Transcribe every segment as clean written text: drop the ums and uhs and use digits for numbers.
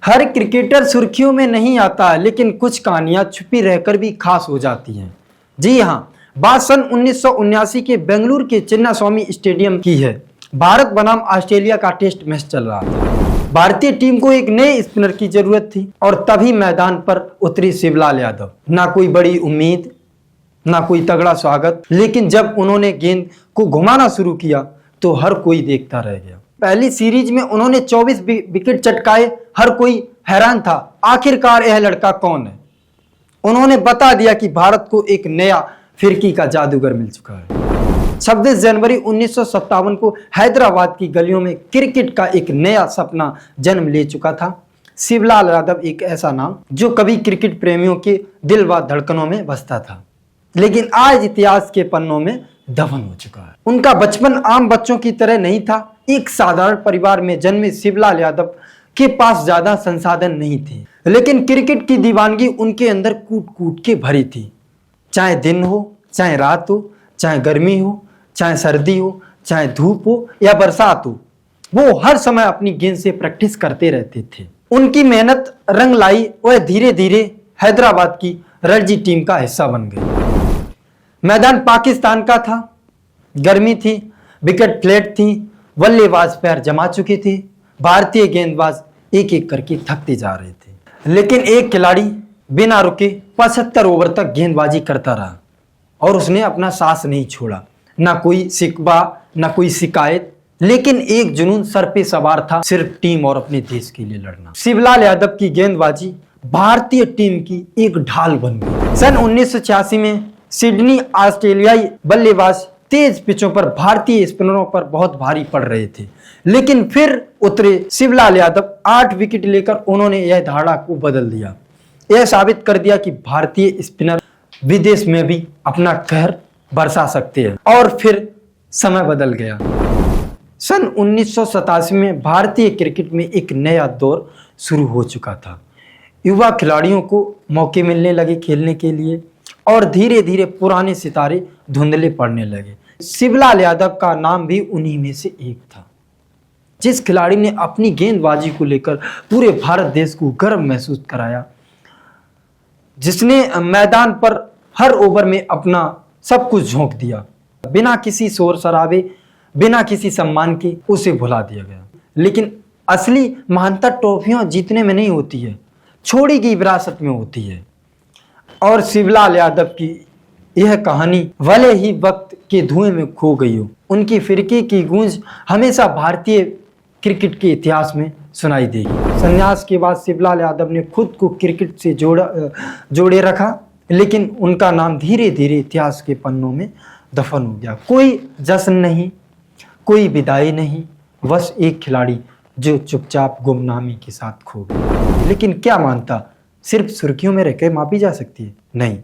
हर cricketer सुर्खियों में नहीं आता, लेकिन कुछ कहानियां छुपी रहकर भी खास हो जाती हैं। जी हाँ, बात सन 1979 के बेंगलुरु के चिन्नास्वामी स्टेडियम की है। भारत बनाम ऑस्ट्रेलिया का टेस्ट मैच चल रहा था। भारतीय टीम को एक नए स्पिनर की जरूरत थी और तभी मैदान पर उतरी शिवलाल यादव। ना कोई बड़ी उम्मीद, ना कोई तगड़ा स्वागत, लेकिन जब उन्होंने गेंद को घुमाना शुरू किया तो हर कोई देखता रह गया। पहली सीरीज में उन्होंने 24 विकेट चटकाए। हर कोई हैरान था, आखिरकार यह लड़का कौन है। उन्होंने बता दिया कि भारत को एक नया फिरकी का जादूगर मिल चुका है। 26 जनवरी 1957 को हैदराबाद की गलियों में क्रिकेट का एक नया सपना जन्म ले चुका था। शिवलाल यादव एक ऐसा नाम जो कभी क्रिकेट प्रेमियों के दिल व धड़कनों में बसता था, लेकिन आज इतिहास के पन्नों में दफन हो चुका है। उनका बचपन आम बच्चों की तरह नहीं था। एक साधारण परिवार में जन्मे शिवलाल यादव के पास ज्यादा संसाधन नहीं थे, लेकिन क्रिकेट की दीवानगी उनके अंदर कूट कूट के भरी थी। चाहे दिन हो, चाहे रात हो, चाहे गर्मी हो, चाहे सर्दी हो, चाहे धूप हो या बरसात हो, वो हर समय अपनी गेंद से प्रैक्टिस करते रहते थे। उनकी मेहनत रंग लाई, वह धीरे धीरे हैदराबाद की रणजी टीम का हिस्सा बन गए। मैदान पाकिस्तान का था, गर्मी थी, विकेट फ्लैट थी, बल्लेबाज पैर जमा चुके थे, भारतीय गेंदबाज एक एक करके थकते जा रहे थे, लेकिन एक खिलाड़ी बिना रुके 75 ओवर तक गेंदबाजी करता रहा और उसने अपना सांस नहीं छोड़ा। ना कोई शिकवा, ना कोई शिकायत, लेकिन एक जुनून सर पे सवार था, सिर्फ टीम और अपने देश के लिए लड़ना। शिवलाल यादव की गेंदबाजी भारतीय टीम की एक ढाल बन गई। सन 1986 में सिडनी ऑस्ट्रेलियाई बल्लेबाज तेज पिचों पर भारतीय स्पिनरों पर बहुत भारी पड़ रहे थे, लेकिन फिर उतरे शिवलाल यादव 8 विकेट लेकर उन्होंने यह धारणा को बदल दिया। यह साबित कर दिया कि भारतीय स्पिनर विदेश में भी अपना कहर बरसा सकते हैं। और फिर समय बदल गया। सन 1987 में भारतीय क्रिकेट में एक नया दौर शुरू हो चुका था। युवा खिलाड़ियों को मौके मिलने लगे खेलने के लिए और धीरे धीरे पुराने सितारे धुंधले पड़ने लगे। शिवलाल यादव का नाम भी उन्हीं में से एक था, जिस खिलाड़ी ने अपनी गेंदबाजी को लेकर पूरे भारत देश को गर्व महसूस कराया, जिसने मैदान पर हर ओवर में अपना सब कुछ झोंक दिया। बिना किसी शोर शराबे, बिना किसी सम्मान के उसे भुला दिया गया। लेकिन असली महानता ट्रॉफियां जीतने में नहीं होती है, छोड़ी गई विरासत में होती है। और शिवलाल यादव की यह कहानी भले ही वक्त के धुएं में खो गई हो, उनकी फिरकी की गूंज हमेशा भारतीय क्रिकेट के इतिहास में सुनाई देगी। संन्यास के बाद शिवलाल यादव ने खुद को क्रिकेट से जोड़े रखा, लेकिन उनका नाम धीरे धीरे इतिहास के पन्नों में दफन हो गया। कोई जश्न नहीं, कोई विदाई नहीं, बस एक खिलाड़ी जो चुपचाप गुमनामी के साथ खो गया। लेकिन क्या मानता सिर्फ सुर्खियों में रहकर मापी जा सकती है? नहीं।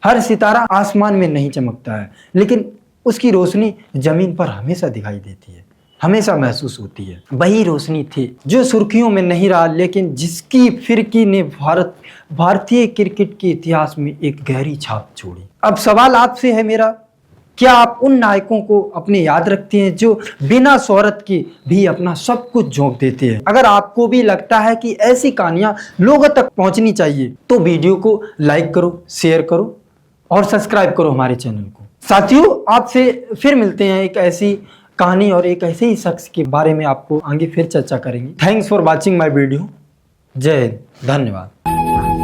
हर सितारा आसमान में नहीं चमकता है, लेकिन उसकी रोशनी जमीन पर हमेशा दिखाई देती है, हमेशा महसूस होती है। वही रोशनी थी जो सुर्खियों में नहीं रहा, लेकिन जिसकी फिरकी ने भारतीय क्रिकेट के इतिहास में एक गहरी छाप छोड़ी। अब सवाल आपसे है मेरा, क्या आप उन नायकों को अपने याद रखते हैं जो बिना शोहरत के भी अपना सब कुछ झोंक देते हैं? अगर आपको भी लगता है कि ऐसी कहानियां लोगों तक पहुंचनी चाहिए तो वीडियो को लाइक करो, शेयर करो और सब्सक्राइब करो हमारे चैनल को। साथियों, आपसे फिर मिलते हैं एक ऐसी कहानी और एक ऐसे ही शख्स के बारे में आपको आगे फिर चर्चा करेंगे। Thanks for watching my video. जय हिंद, धन्यवाद।